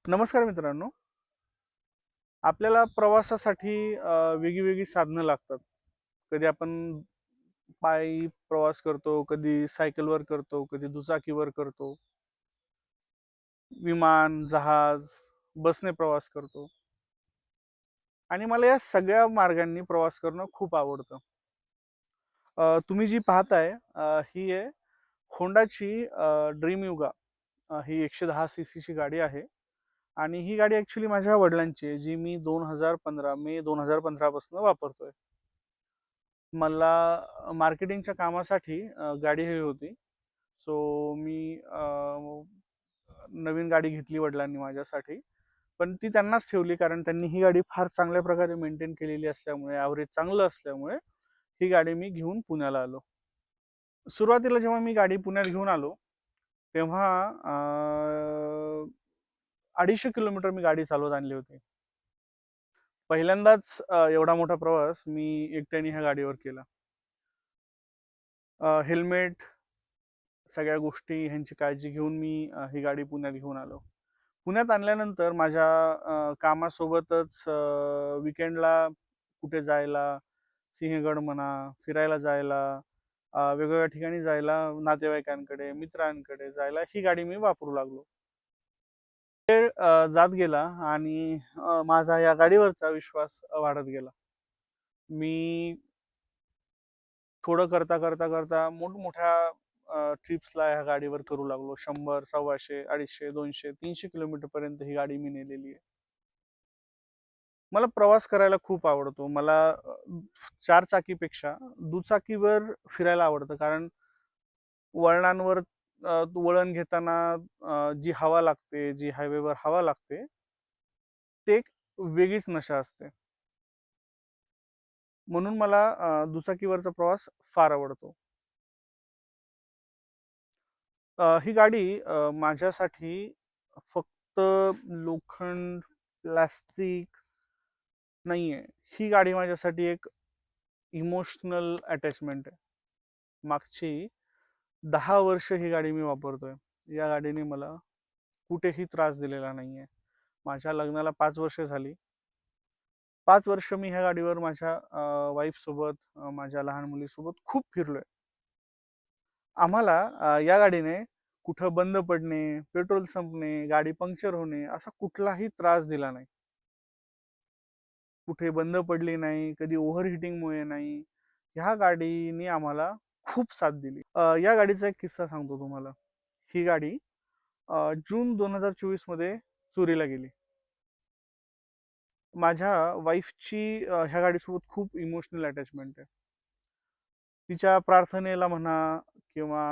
नमस्कार मित्रांनो. आपल्याला प्रवासासाठी वेगळी साधनं लागतात. कधी आपण पायी प्रवास करतो, कधी सायकलवर करतो, कधी दुचाकीवर करतो, विमान, जहाज, बसने प्रवास करतो आणि मला या सगळ्या मार्गांनी प्रवास करणं खूप आवडतं. तुम्ही जी पाहताय ही आहे होंडाची ड्रीम युगा. ही 110 सीसीची गाडी आहे आणि ही गाडी ॲक्चुअली माझ्या वडिलांची आहे, जी मी 2015 पासून वापरतोय. मला मार्केटिंगच्या कामासाठी गाडी हवी होती. सो मी नवीन गाडी घेतली वडिलांनी माझ्यासाठी. पण ती त्यांनाच ठेवली कारण त्यांनी ही गाडी फार चांगल्या प्रकारे मेंटेन केलेली असल्यामुळे, ॲव्हरेज चांगलं असल्यामुळे ही गाडी मी घेऊन पुण्याला आलो. सुरुवातीला जेव्हा मी गाडी पुण्यात घेऊन आलो, तेव्हा 250 किलोमीटर मी गाडी चालवत आणली होती. पहिल्यांदाच एवढा मोठा प्रवास मी एकट्याने ह्या गाडीवर केला. हेल्मेट, सगळ्या गोष्टी ह्यांची काळजी घेऊन मी ही गाडी पुण्यात घेऊन आलो. पुण्यात आणल्यानंतर माझ्या कामासोबतच वीकेंडला कुठे जायला, सिंहगड म्हणा, फिरायला जायला, वेगवेगळ्या ठिकाणी जायला, नातेवाईकांकडे, मित्रांकडे जायला ही गाडी मी वापरू लागलो. वेळ जात गेला आणि माझा या गाडीवरचा विश्वास वाढत गेला. मी थोडं करता करता करता मोठमोठ्या ट्रिप्सला ह्या गाडीवर करू लागलो. 100, 125, 250, 200, 300 किलोमीटर पर्यंत ही गाडी मी नेलेली आहे. मला प्रवास करायला खूप आवडतो. मला चारचाकीपेक्षा दुचाकीवर फिरायला आवडतं. कारण वळणांवर वळण घेताना जी हवा लागते, जी हायवेवर हवा लागते, ते एक वेगळीच नशा असते. म्हणून मला दुचाकीवरचा प्रवास फार आवडतो. ही गाडी माझ्यासाठी फक्त लोखंड, प्लास्टिक नाहीये. ही गाडी माझ्यासाठी एक इमोशनल अटॅचमेंट आहे. मागची 10 वर्ष ही गाडी मी वापरतोय. या गाडीने मला कुठेही त्रास दिलेला नाहीये. माझ्या लग्नाला 5 वर्ष झाली. 5 वर्ष मी ह्या गाडीवर माझ्या वाईफ सोबत, माझ्या लहान मुलीसोबत खूप फिरलोय. आम्हाला या गाडीने कुठं बंद पडणे, पेट्रोल संपणे, गाडी पंक्चर होणे असा कुठलाही त्रास दिला नाही. कुठे बंद पडली नाही, कधी ओव्हरहिटिंगमुळे नाही. ह्या गाडीने आम्हाला खूप साथ दिली. या गाडीचा एक किस्सा सांगतो तुम्हाला. ही गाडी जून 2024 मध्ये चोरीला गेली. माझ्या वाईफची ह्या गाडीसोबत खूप इमोशनल अटॅचमेंट आहे. तिच्या प्रार्थनेला म्हणा किंवा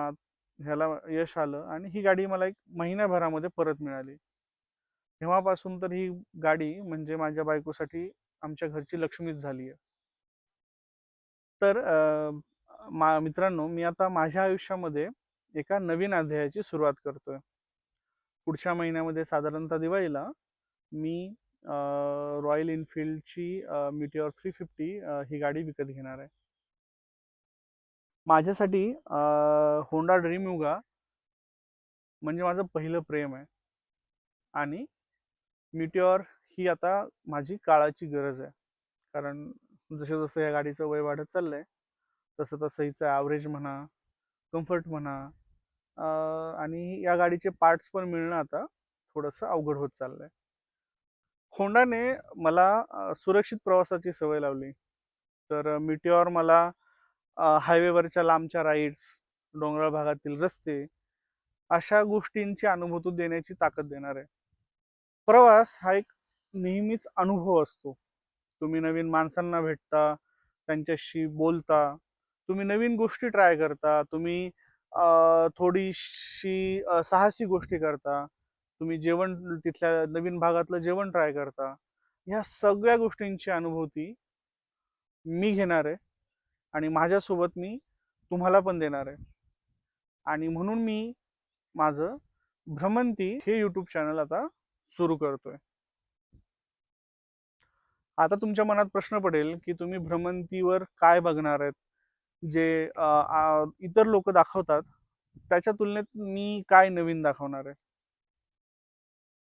ह्याला यश आलं आणि ही गाडी मला एक महिन्याभरामध्ये परत मिळाली. तेव्हापासून तर ही गाडी म्हणजे माझ्या बायकोसाठी आमच्या घरची लक्ष्मीच झाली आहे. तर मित्रांनो, मी आता माझ्या आयुष्यामध्ये एका नवीन अध्यायाची सुरुवात करतोय. पुढच्या महिन्यामध्ये साधारणतः दिवाळीला मी रॉयल एनफिल्डची मिटिऑर 350 ही गाडी विकत घेणार आहे. माझ्यासाठी होंडा ड्रीम युगा म्हणजे माझं पहिलं प्रेम आहे आणि मिटिऑर ही आता माझी काळाची गरज आहे. कारण जसं जसं या गाडीचं वय वाढत चाललंय तसं तसं हिचं ॲव्हरेज म्हणा, कम्फर्ट म्हणा, आणि या गाडीचे पार्ट्स पण मिळणं आता थोडंसं अवघड होत चाललंय. होंडाने मला सुरक्षित प्रवासाची सवय लावली. तर मिटिऑर मला हायवेवरच्या लांबच्या राईड्स, डोंगराळ भागातील रस्ते अशा गोष्टींची अनुभूती देण्याची ताकद देणार आहे. प्रवास हा एक नेहमीच अनुभव असतो. तुम्ही नवीन माणसांना भेटता, त्यांच्याशी बोलता, तुम्ही नवीन गोष्टी ट्राय करता, तुम्ही थोडीशी साहसी गोष्टी करता, तुम्ही जेवण तिथल्या नवीन भागातलं जेवण ट्राय करता. ह्या सगळ्या गोष्टींची अनुभूती मी घेणार आहे आणि माझ्यासोबत मी तुम्हाला पण देणार आहे. आणि म्हणून मी माझं भ्रमंती हे यूट्यूब चॅनल आता सुरू करतोय. आता तुमच्या मनात प्रश्न पडेल की तुम्ही भ्रमंतीवर काय बघणार आहेत, जे इतर लोक दाखवतात त्याच्या तुलनेत मी काय नवीन दाखवणार आहे.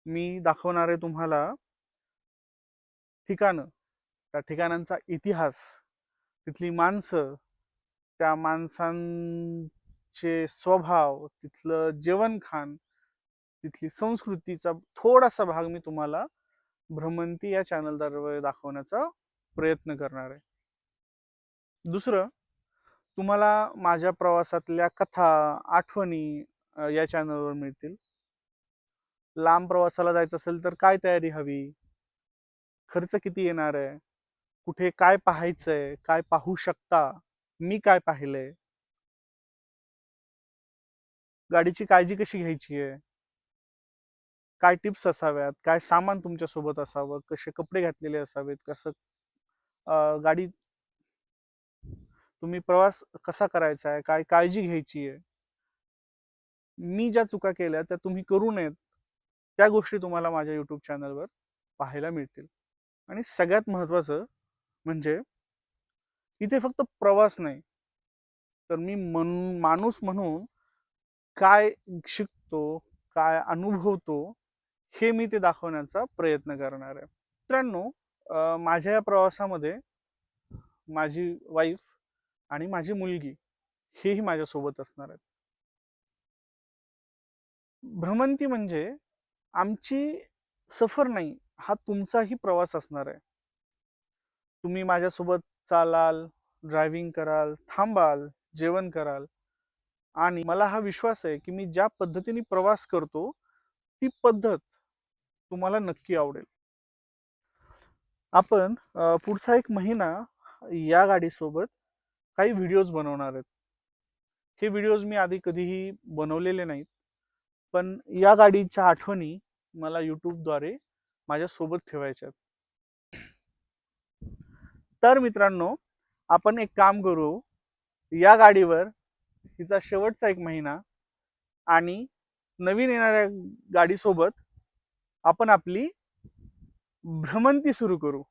मी दाखवणार आहे तुम्हाला ठिकाणं, त्या ठिकाणांचा इतिहास, तिथली माणसं, त्या माणसांचे स्वभाव, तिथलं जेवणखाण, तिथली संस्कृतीचा थोडासा भाग मी तुम्हाला भ्रमंती या चॅनलद्वारे दाखवण्याचा प्रयत्न करणार आहे. दुसरं, तुम्हाला माझ्या प्रवासातल्या कथा, आठवणी या चॅनलवर मिळतील. लांब प्रवासाला जायचं असेल तर काय तयारी हवी, खर्च किती येणार आहे, कुठे काय पाहायचंय, काय पाहू शकता, मी काय पाहिलंय, गाडीची काळजी कशी घ्यायची आहे, काय टिप्स असाव्यात, काय सामान तुमच्या सोबत असावं, कसे कपडे घातलेले असावेत, कसं गाडी तुम्ही प्रवास कसा करायचा आहे, काय काळजी घ्यायची आहे, मी ज्या चुका केल्या त्या तुम्ही करू नयेत, त्या गोष्टी तुम्हाला माझ्या युट्यूब चॅनलवर पाहायला मिळतील. आणि सगळ्यात महत्त्वाचं म्हणजे इथे फक्त प्रवास नाही, तर मी माणूस म्हणून काय शिकतो, काय अनुभवतो, हे मी ते दाखवण्याचा प्रयत्न करणार आहे. मित्रांनो, माझ्या या प्रवासामध्ये माझी वाईफ आणि माझी मुलगी हेही माझ्यासोबत असणार आहेत. भ्रमंती म्हणजे आमची सफर नाही, हा तुमचाही प्रवास असणार आहे. तुम्ही माझ्यासोबत चालाल, ड्रायव्हिंग कराल, थांबाल, जेवण कराल, आणि मला हा विश्वास आहे की मी ज्या पद्धतीने प्रवास करतो ती पद्धत तुम्हाला नक्की आवडेल. आपण पुढचा 1 महिना या गाडीसोबत काही व्हिडिओज बनवणार आहेत. हे व्हिडिओज मी आधी कधीही बनवलेले नाहीत, पण या गाडीच्या आठवणी मला यूट्यूबद्वारे माझ्या सोबत ठेवायच्या आहेत. तर मित्रांनो, आपण एक काम करू, या गाडीवर हिचा शेवटचा 1 महिना आणि नवीन येणाऱ्या गाडीसोबत आपण आपली भ्रमंती सुरू करू.